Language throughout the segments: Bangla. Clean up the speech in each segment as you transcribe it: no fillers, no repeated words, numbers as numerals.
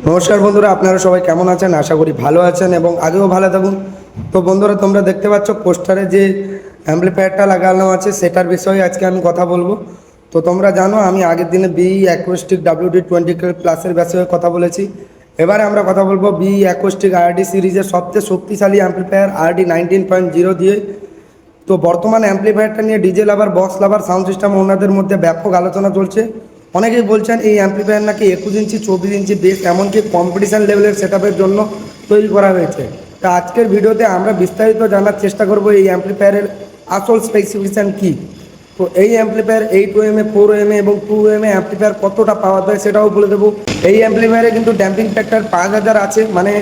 নমস্কার বন্ধুরা, আপনারা সবাই কেমন আছেন? আশা করি ভালো আছেন এবং আগেও ভালো থাকুন। তো বন্ধুরা, তোমরা দেখতে পাচ্ছ পোস্টারে যে অ্যাম্পলিফায়ারটা লাগানো আছে সেটার বিষয়ে আজকে আমি কথা বলবো। তো তোমরা জানো আমি আগের দিনে বিই অ্যাকোস্টিক WD-20 প্লাসের বিষয়ে কথা বলেছি। এবারে আমরা কথা বলবো বিই অ্যাকোস্টিক RD সিরিজের সবচেয়ে শক্তিশালী অ্যাম্পলিফায়ার RD 19.0 দিয়ে। তো বর্তমানে অ্যাম্পলিফায়ারটা নিয়ে ডিজে লাভার, বক্স লাভার, সাউন্ড সিস্টেম ওনাদের মধ্যে ব্যাপক আলোচনা চলছে। অনেকেই বলছেন এই অ্যাম্পলিফায়ার নাকি 21 ইঞ্চি 24 ইঞ্চি বেস, এমনকি কম্পিটিশান লেভেলের সেটআপের জন্য তৈরি করা হয়েছে। তা আজকের ভিডিওতে আমরা বিস্তারিত জানার চেষ্টা করব এই অ্যাম্পলিফায়ারের আসল স্পেসিফিকেশান কী। তো এই অ্যাম্পলিফায়ার 8 ওএমএ, 4 ওএমএ এবং 2 ওএমএ অ্যাম্পলিফায়ার কতটা পাওয়ার দেয় সেটাও বলে দেবো। এই অ্যাম্পলিফায়ারে কিন্তু ড্যাম্পিং ফ্যাক্টর 5000 আছে, মানে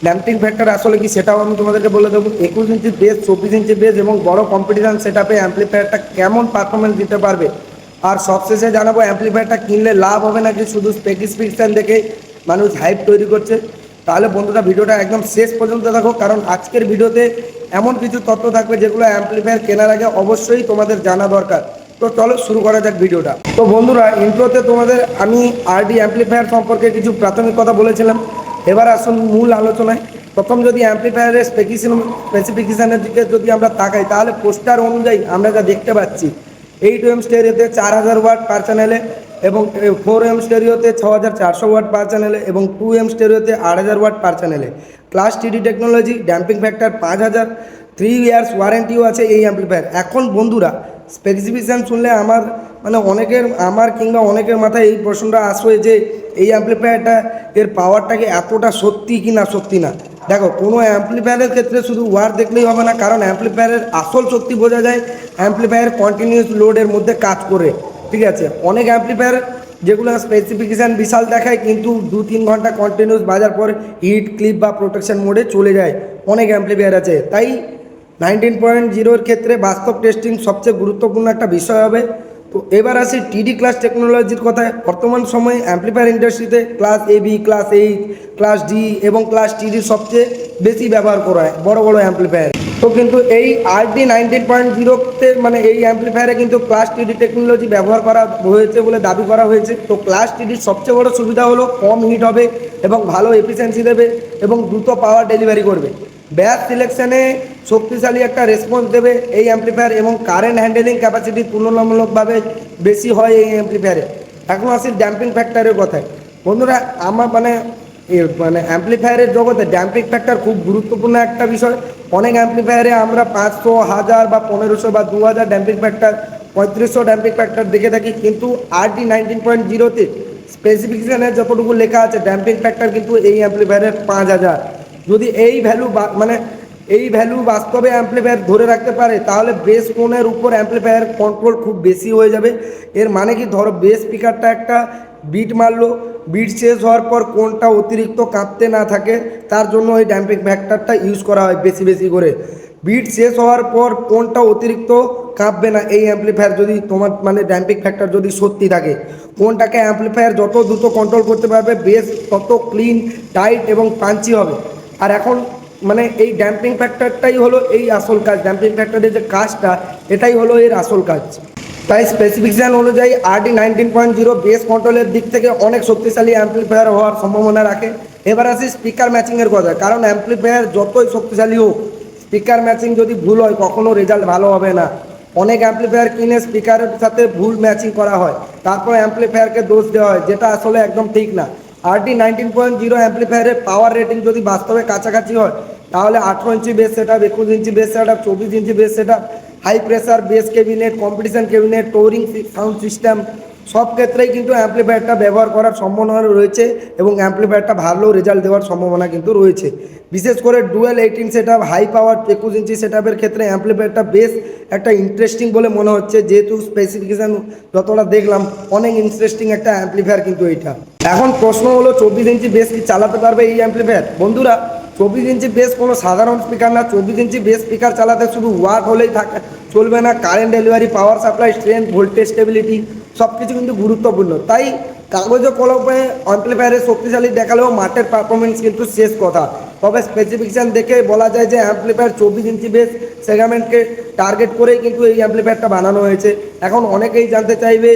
ড্যাম্পিং ফ্যাক্টর আসলে কি সেটাও আমি তোমাদেরকে বলে দেবো। 21 ইঞ্চি বেস, 24 ইঞ্চি বেস এবং বড় কম্পিটিশান সেটআপে অ্যাম্পলিফায়ারটা কেমন পারফরমেন্স দিতে পারবে। আর সবশেষে জানাবো অ্যাম্পলিফায়ারটা কিনলে লাভ হবে নাকি শুধু স্পেসিফিকেশান দেখে মানুষ হাইপ তৈরি করছে। তাহলে বন্ধুরা, ভিডিওটা একদম শেষ পর্যন্ত দেখো, কারণ আজকের ভিডিওতে এমন কিছু তথ্য থাকবে যেগুলো অ্যাম্পলিফায়ার কেনার আগে অবশ্যই তোমাদের জানা দরকার। তো চলো শুরু করা যাক ভিডিওটা। তো বন্ধুরা, ইন্ট্রোতে তোমাদের আমি RD অ্যাম্পলিফায়ার সম্পর্কে কিছু প্রাথমিক কথা বলেছিলাম। এবার আসুন মূল আলোচনায়। প্রথম যদি অ্যাম্পলিফায়ারের স্পেসিফিকেশানের দিকে যদি আমরা তাকাই, তাহলে পোস্টার অনুযায়ী আমরা যা দেখতে পাচ্ছি 8 ওএম স্টেরিওতে 4000 ওয়াট পার চ্যানেলে এবং 4 ওএম স্টেরিওতে 6400 ওয়াট পার চ্যানেলে এবং 2 ওএম স্টেরিওতে 8000 ওয়াট পার চ্যানেলে। Class TD technology, damping factor 5000, 3 years ওয়ারেন্টিও আছে এই অ্যাম্পলিফায়ার। এখন বন্ধুরা, স্পেসিফিকেশান শুনলে আমার কিংবা অনেকের মাথায় এই প্রশ্নটা আসবে যে এই অ্যাম্পলিফায়ারটা এর পাওয়ারটা কি এতটা সত্যি কি না সত্যি না। দেখো, কোনো অ্যাম্পলিফায়ারের ক্ষেত্রে শুধু ওয়ার দেখলেই হবে না, কারণ অ্যাম্পলিফায়ারের আসল শক্তি বোঝা যায় অ্যাম্পলিফায়ার কন্টিনিউয়াস লোডের মধ্যে কাজ করে। ঠিক আছে, অনেক অ্যাম্পলিফায়ার যেগুলো স্পেসিফিকেশান বিশাল দেখায় কিন্তু 2-3 ঘন্টা কন্টিনিউয়াস বাজার পর হিট, ক্লিপ বা প্রোটেকশন মোডে চলে যায়। অনেক অ্যাম্পলিফায়ার আছে, তাই 19.0-এর ক্ষেত্রে বাস্তব টেস্টিং সবচেয়ে গুরুত্বপূর্ণ একটা বিষয় হবে। তো এবার আসি TD ক্লাস টেকনোলজির কথায়। বর্তমান সময়ে অ্যাম্পলিফায়ার ইন্ডাস্ট্রিতে class AB, class H, class D এবং ক্লাস TD সবচেয়ে বেশি ব্যবহার করা হয় বড় বড় অ্যাম্পলিফায়ার। তো কিন্তু এই RD 19.0-তে মানে এই অ্যাম্পলিফায়ারে কিন্তু ক্লাস TD টেকনোলজি ব্যবহার করা হয়েছে বলে দাবি করা হয়েছে। তো ক্লাস TDর সবচেয়ে বড় সুবিধা হলো কম হিট হবে এবং ভালো এফিসিয়েন্সি দেবে এবং দ্রুত পাওয়ার ডেলিভারি করবে। ব্যাস সিলেকশানে শক্তিশালী একটা রেসপন্স দেবে এই অ্যাম্পলিফায়ার এবং কারেন্ট হ্যান্ডেলিং ক্যাপাসিটি তুলনামূলকভাবে বেশি হয় এই অ্যাম্পলিফায়ারে। এখন আসি ড্যাম্পিং ফ্যাক্টরের কথায়। বন্ধুরা, আমার অ্যাম্পলিফায়ারের জগতে ড্যাম্পিং ফ্যাক্টর খুব গুরুত্বপূর্ণ একটা বিষয়। অনেক অ্যাম্পলিফায়ারে আমরা 500, 1000 বা 1500 বা 2000 ড্যাম্পিং ফ্যাক্টর, 3500 ড্যাম্পিং ফ্যাক্টর দেখে থাকি, কিন্তু RD 19.0-তে স্পেসিফিকেশানে যতটুকু লেখা আছে ড্যাম্পিং ফ্যাক্টর কিন্তু এই অ্যাম্পলিফায়ারের 5000। যদি এই ভ্যালু বাস্তবে অ্যাম্পলিফায়ার ধরে রাখতে পারে, তাহলে বেস টোনের উপর অ্যাম্পলিফায়ার কন্ট্রোল খুব বেশি হয়ে যাবে। এর মানে কি, ধরো বেস স্পিকারটা একটা বিট মারলো, বিট শেষ হওয়ার পর কোনটা অতিরিক্ত কাঁপতে না থাকে, তার জন্য ওই ড্যাম্পিং ফ্যাক্টরটা ইউজ করা হয় বেশি বেশি করে। বিট শেষ হওয়ার পর কোনটা অতিরিক্ত কাঁপবে না এই অ্যাম্পলিফায়ার যদি তোমার ড্যাম্পিং ফ্যাক্টর যদি সত্যি থাকে। কোনটাকে অ্যাম্পলিফায়ার যত দ্রুত কন্ট্রোল করতে পারবে, বেস তত ক্লিন, টাইট এবং পাঞ্চি হবে। আর এখন এই ড্যাম্পিং ফ্যাক্টরটাই হলো এই আসল কাজ। ড্যাম্পিং ফ্যাক্টরের যে কাজটা, এটাই হলো এর আসল কাজ। তাই স্পেসিফিকেশান অনুযায়ী RD 19.0 বেস কন্ট্রোলের দিক থেকে অনেক শক্তিশালী অ্যাম্পলিফায়ার হওয়ার সম্ভাবনা রাখে। এবার আসি স্পিকার ম্যাচিংয়ের কথা। কারণ অ্যাম্পলিফায়ার যতই শক্তিশালী হোক, স্পিকার ম্যাচিং যদি ভুল হয় কখনও রেজাল্ট ভালো হবে না। অনেক অ্যাম্পলিফায়ার কিনে স্পিকারের সাথে ভুল ম্যাচিং করা হয়, তারপর অ্যাম্পলিফায়ারকে দোষ দেওয়া হয়, যেটা আসলে একদম ঠিক না। RD 19.0 অ্যাম্পলিফায়ারের পাওয়ার রেটিং যদি বাস্তবে কাছাকাছি হয়, তাহলে 18 inch bass setup, 21 inch bass setup, 24 inch bass setup, high pressure bass cabinet, competition cabinet, touring sound system, সব ক্ষেত্রেই কিন্তু অ্যাম্পলিফায়ারটা ব্যবহার করার সম্ভাবনা রয়েছে এবং অ্যাম্পলিফায়ারটা ভালো রেজাল্ট দেওয়ার সম্ভাবনা কিন্তু রয়েছে। বিশেষ করে ডুয়েল 18 সেটআপ, হাই পাওয়ার 21 ইঞ্চি সেটআপের ক্ষেত্রে অ্যাম্পলিফায়ারটা বেশ একটা ইন্টারেস্টিং বলে মনে হচ্ছে, যেহেতু স্পেসিফিকেশান যতটা দেখলাম অনেক ইন্টারেস্টিং একটা অ্যাম্পলিফায়ার কিন্তু এইটা। এখন প্রশ্ন হলো 24 ইঞ্চি বেস কি চালাতে পারবে এই অ্যাম্পলিফায়ার? বন্ধুরা, 24 ইঞ্চি বেস কোনো সাধারণ স্পিকার না। 24 ইঞ্চি বেস স্পিকার চালাতে শুধু ওয়াট হলেই চলবে না, current delivery, power supply, strength, voltage stability সব কিছু কিন্তু গুরুত্বপূর্ণ। তাই কাগজে কলমে অ্যাম্পলিফায়ারের শক্তিশালী দেখালেও মাঠের পারফরমেন্স কিন্তু শেষ কথা। তবে স্পেসিফিকেশান দেখে বলা যায় যে অ্যাম্পলিফায়ার 24 ইঞ্চি বেস সেগমেন্টকে টার্গেট করেই কিন্তু এই অ্যাম্পলিফায়ারটা বানানো হয়েছে। এখন অনেকেই জানতে চাইবে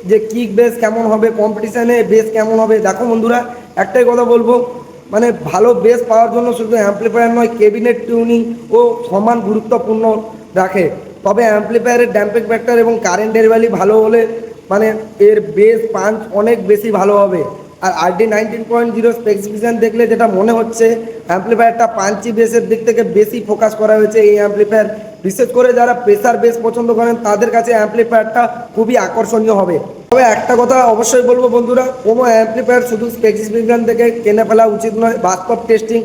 যে কিক বেস কেমন হবে, কম্পিটিশানে বেস কেমন হবে। দেখো বন্ধুরা, একটাই কথা বলবো, মানে ভালো বেস পাওয়ার জন্য শুধু অ্যাম্পলিফায়ার নয়, ক্যাবিনেট টিউনিং ও সমান গুরুত্বপূর্ণ রাখে। তবে অ্যাম্পলিফায়ারের ড্যাম্পিং ফ্যাক্টর এবং কারেন্ট ডেলিভারি ভালো হলে মানে এর বেস পাঞ্চ অনেক বেশি ভালো হবে। আর RD 19.0 স্পেসিফিকেশান দেখলে যেটা মনে হচ্ছে, অ্যাম্পলিফায়ারটা পাঞ্চি বেসের দিক থেকে বেশি ফোকাস করা হয়েছে এই অ্যাম্পলিফায়ার। বিশেষ করে যারা প্রেসার বেস পছন্দ করেন তাদের কাছে অ্যাম্পলিফায়ারটা খুবই আকর্ষণীয় হবে। তবে একটা কথা অবশ্যই বলবো বন্ধুরা, কোনো অ্যাম্পলিফায়ার শুধু স্পেসিফিকেশান থেকে কিনে ফেলা উচিত নয়। বাস্তব testing,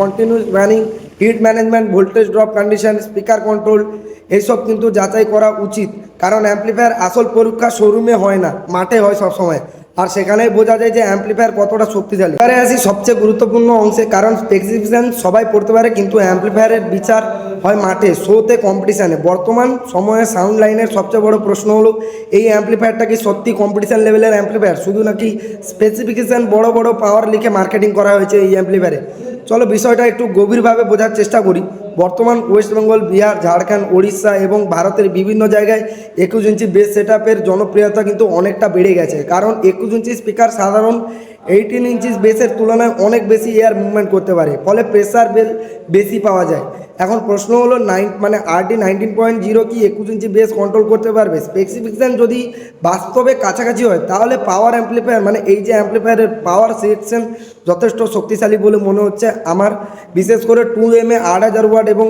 continuous running, heat management, voltage drop condition, speaker control এইসব কিন্তু যাচাই করা উচিত। কারণ অ্যাম্পলিফায়ার আসল পরীক্ষা শোরুমে হয় না, মাঠে হয় সবসময়। আর সেখানেই বোঝা যায় যে অ্যাম্পলিফায়ার কতটা শক্তিশালী। এবারে আসি সবচেয়ে গুরুত্বপূর্ণ অংশে, কারণ স্পেসিফিকেশান সবাই পড়তে পারে কিন্তু অ্যাম্পলিফায়ারের বিচার হয় মাঠে, শোতে, কম্পিটিশানে। বর্তমান সময়ে সাউন্ড লাইনের সবচেয়ে বড় প্রশ্ন হলো, এই অ্যাম্পলিফায়ারটা কি সত্যি কম্পিটিশান লেভেলের অ্যাম্পলিফায়ার, শুধু নাকি স্পেসিফিকেশান বড় বড় পাওয়ার লিখে মার্কেটিং করা হয়েছে এই অ্যাম্পলিফায়ারে। চলো বিষয়টা একটু গভীরভাবে বোঝার চেষ্টা করি। বর্তমান ওয়েস্টবেঙ্গল, বিহার, ঝাড়খণ্ড, ওড়িশা এবং ভারতের বিভিন্ন জায়গায় 21 ইঞ্চি বেস সেটআপের জনপ্রিয়তা কিন্তু অনেকটা বেড়ে গেছে। কারণ 21 ইঞ্চি স্পিকার সাধারণ 18 ইঞ্চি বেসের তুলনায় অনেক বেশি এয়ার মুভমেন্ট করতে পারে, ফলে প্রেসার বেশি পাওয়া যায়। এখন প্রশ্ন হলো RD 19.0 কি 21 ইঞ্চি বেস কন্ট্রোল করতে পারবে? স্পেসিফিকেশান যদি বাস্তবে কাছাকাছি হয় তাহলে পাওয়ার অ্যাম্পলিফায়ার, মানে এই যে অ্যাম্পলিফায়ারের পাওয়ার সিলেকশন যথেষ্ট শক্তিশালী বলে মনে হচ্ছে আমার। বিশেষ করে 2 mA 8000 ওয়াট এবং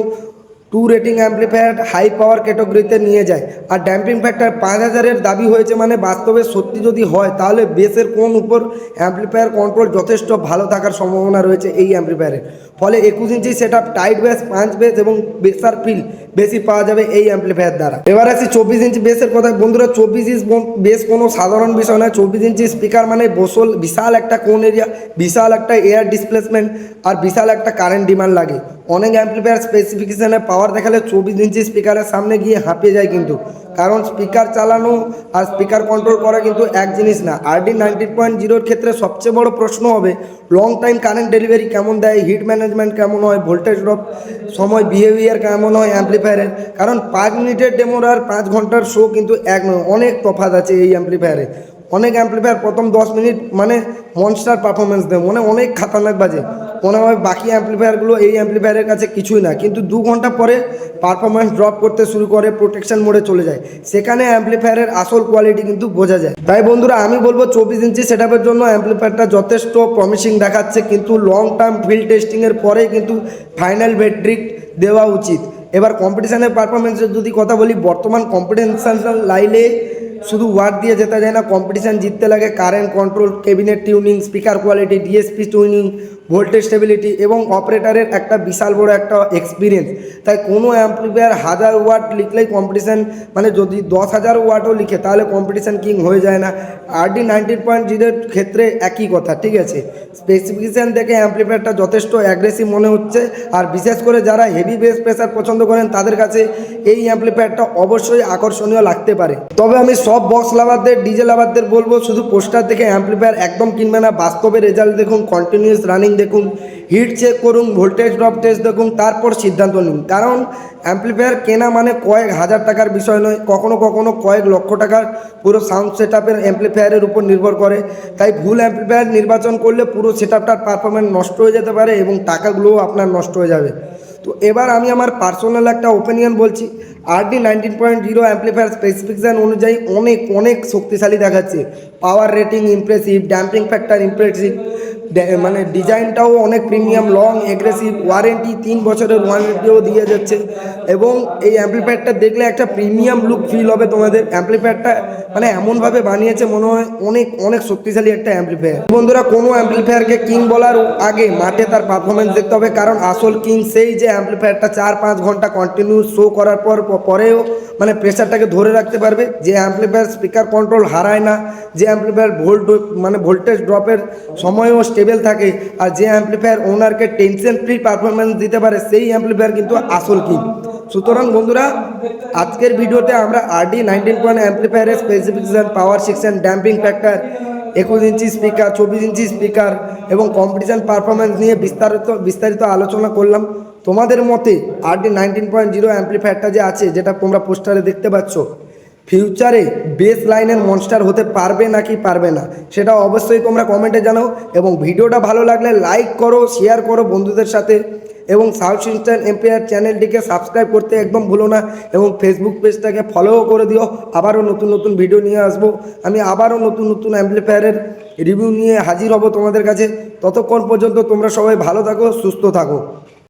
2 রেটিং অ্যাম্পলিফায়ার হাই পাওয়ার ক্যাটাগরিতে নিয়ে যায়। আর ড্যাম্পিং ফ্যাক্টর 5000-এর দাবি হয়েছে, মানে বাস্তবে সত্যি যদি হয় তাহলে বেসের কোন উপর অ্যাম্পলিফায়ার কন্ট্রোল যথেষ্ট ভালো থাকার সম্ভাবনা রয়েছে এই অ্যাম্পলিফায়ারের। ফলে 21 inch setup, tight bass, punch bass এবং বেসার ফিল বেশি পাওয়া যাবে এই অ্যাম্পলিফায়ার দ্বারা। এবার আসি 24 ইঞ্চি বেসের কথা। বন্ধুরা, 24 ইঞ্চি বেস কোনো সাধারণ বিষয় নয়। 24 ইঞ্চি স্পিকার মানে বিশাল একটা কোন এরিয়া, বিশাল একটা এয়ার ডিসপ্লেসমেন্ট আর বিশাল একটা কারেন্ট ডিমান্ড লাগে। অনেক অ্যাম্পলিফায়ার স্পেসিফিকেশানে পাওয়ার দেখালে 24 ইঞ্চি স্পিকারের সামনে গিয়ে হাঁপিয়ে যায় কিন্তু। কারণ স্পিকার চালানো আর স্পিকার কন্ট্রোল করা কিন্তু এক জিনিস না। RD 19.0-র ক্ষেত্রে সবচেয়ে বড় প্রশ্ন হবে লং টাইম কারেন্ট ডেলিভারি কেমন দেয়, হিট ম্যানেজমেন্ট কেমন হয়, ভোল্টেজ ড্রপ সময় বিহেভিয়ার কেমন হয় অ্যাম্পলিফায়ারের। কারণ 5 মিনিটের ডেমোর আর 5 ঘন্টার শো কিন্তু এক নয়, অনেক তফাৎ আছে এই অ্যাম্পলিফায়ারে। অনেক অ্যাম্পলিফায়ার প্রথম 10 মিনিট মানে মনস্টার পারফরমেন্স দেয়, মানে অনেক খাতারনাক বাজে, মনে হয় বাকি অ্যাম্পলিফায়ারগুলো এই অ্যাম্পলিফায়ারের কাছে কিছুই না। কিন্তু 2 ঘন্টা পরে পারফরমেন্স ড্রপ করতে শুরু করে, প্রোটেকশন মোডে চলে যায়। সেখানে অ্যাম্পলিফায়ারের আসল কোয়ালিটি কিন্তু বোঝা যায়। তাই বন্ধুরা, আমি বলবো 24 ইঞ্চি সেটআপের জন্য অ্যাম্পলিফায়ারটা যথেষ্ট প্রমিসিং দেখাচ্ছে, কিন্তু লং টার্ম ফিল্ড টেস্টিংয়ের পরেই কিন্তু ফাইনাল ভের্ডিক্ট দেওয়া উচিত। এবার কম্পিটিশানের পারফরমেন্সের যদি কথা বলি, বর্তমান কম্পিটিশান লাইনে শুধু ওয়াট দিয়ে যেতে যায় না, কম্পিটিশান জিততে লাগে current control, cabinet tuning, speaker quality, DSP tuning, voltage stability এবং অপারেটারের একটা বিশাল বড় একটা এক্সপিরিয়েন্স। তাই কোনো অ্যাম্পলিফায়ার 1000 ওয়াট লিখলেই কম্পিটিশান, মানে যদি 10,000 ওয়াটও লিখে তাহলে কম্পিটিশান কিং হয়ে যায় না। RD 19.0-এর ক্ষেত্রে একই কথা, ঠিক আছে। স্পেসিফিকেশান দেখে অ্যাম্পলিফায়ারটা যথেষ্ট অ্যাগ্রেসিভ মনে হচ্ছে। আর বিশেষ করে যারা হেভি বেস প্রেসার পছন্দ করেন তাদের কাছে এই অ্যাম্পলিফায়ারটা অবশ্যই আকর্ষণীয় লাগতে পারে। তবে আমি সব বক্স লাভারদের, ডিজে লাভারদের বলবো, শুধু পোস্টার দেখে অ্যাম্পলিফায়ার একদম কিনবে না। বাস্তবে রেজাল্ট দেখুন, কন্টিনিউয়াস রানিং দেখুন, হিট চেক করুন, ভোল্টেজ ড্রপ টেস্ট দেখুন, তারপর সিদ্ধান্ত নিন। কারণ অ্যাম্পলিফায়ার কেনা মানে কয়েক হাজার টাকার বিষয় নয়, কখনো কখনো কয়েক লক্ষ টাকার পুরো সাউন্ড সেটআপের অ্যাম্পলিফায়ারের উপর নির্ভর করে। তাই ভুল অ্যাম্পলিফায়ার নির্বাচন করলে পুরো সেটআপটার পারফরমেন্স নষ্ট হয়ে যেতে পারে এবং টাকাগুলোও আপনার নষ্ট হয়ে যাবে। তো এবার আমি আমার পার্সোনাল একটা ওপিনিয়ন বলছি। RD 19.0 অ্যাম্পলিফায়ার স্পেসিফিকেশান অনুযায়ী অনেক অনেক শক্তিশালী দেখাচ্ছে। Power rating impressive, damping factor impressive, মানে ডিজাইনটাও অনেক প্রিমিয়াম, লং এগ্রেসিভ, ওয়ারেন্টি 3 বছরের ওয়ারেন্টিও দিয়ে যাচ্ছে। এবং এই অ্যাম্পলিফায়ারটা দেখলে একটা প্রিমিয়াম লুক ফিল হবে তোমাদের। অ্যাম্পলিফায়ারটা মানে এমনভাবে বানিয়েছে মনে হয় অনেক অনেক শক্তিশালী একটা অ্যাম্পলিফায়ার। বন্ধুরা, কোনো অ্যাম্পলিফায়ারকে কিং বলার আগে মাঠে তার পারফরমেন্স দেখতে হবে। কারণ আসল কিং সেই যে অ্যাম্পলিফায়ারটা 4-5 ঘন্টা কন্টিনিউ শো করার পরেও মানে প্রেসারটাকে ধরে রাখতে পারবে, যে অ্যাম্পলিফায়ার স্পিকার কন্ট্রোল হারায় না, যে অ্যাম্পলিফায়ার ভোল্টেজ ড্রপের সময়ও স্টেবল থাকে, আর যে অ্যাম্পলিফায়ার ওনারকে টেনশন ফ্রি পারফরমেন্স দিতে পারে, সেই অ্যাম্পলিফায়ার কিন্তু আসল কিং। সুতরাং বন্ধুরা, আজকের ভিডিওতে আমরা RD 19.0 অ্যাম্পলিফায়ারের specification, power section, damping factor 21 inch speaker, 24 inch speaker এবং কম্পিটিশান পারফরমেন্স নিয়ে বিস্তারিত আলোচনা করলাম। তোমাদের মতে RD 19.0 অ্যাম্পলিফায়ারটা যে আছে, যেটা তোমরা পোস্টারে দেখতে পাচ্ছ, ফিউচারে বেস লাইনের মনস্টার হতে পারবে নাকি পারবে না, সেটা অবশ্যই তোমরা কমেন্টে জানাও। এবং ভিডিওটা ভালো লাগলে লাইক করো, শেয়ার করো বন্ধুদের সাথে, এবং সাউথ ইস্টার্ন এম্পায়ার চ্যানেলটিকে সাবস্ক্রাইব করতে একদম ভুলো না, এবং ফেসবুক পেজটাকে ফলোও করে দিও। আবারও নতুন নতুন ভিডিও নিয়ে আসবো, আমি আবারও নতুন নতুন অ্যাম্পলিফায়ারের রিভিউ নিয়ে হাজির হব তোমাদের কাছে। ততক্ষণ পর্যন্ত তোমরা সবাই ভালো থাকো, সুস্থ থাকো।